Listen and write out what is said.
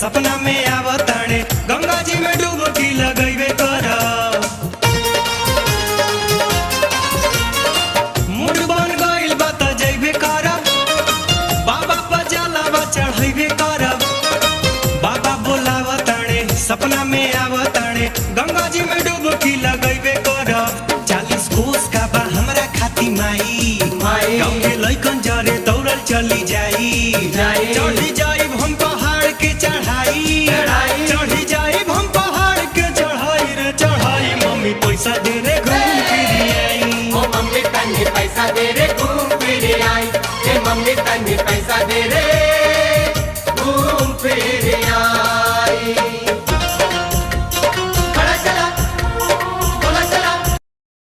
सपना में आवताणे गंगा जी में डुबकी लगैबे कर। मूड बन गइल बा त जइबे कर, बाबा पर जलावा चढ़ैबे कर। बाबा बोलावताणे सपना में आवताणे गंगा जी में डुबकी लगैबे कर। 40 कोस का बा हमरा खाती माई, गाँव के लइकन जरे दौड़ल चली जाई। चढ़ी जाइब हम पहाड़ के चढ़ाई, चढ़ी जाइब हम पहाड़ के चढ़ाई रे चढ़ाई। मम्मी पैसा दे रे घूम फिर आई, ओ मम्मी तन्नी पैसा दे रे घूम फिर आई, ए मम्मी तन्नी पैसा दे रे।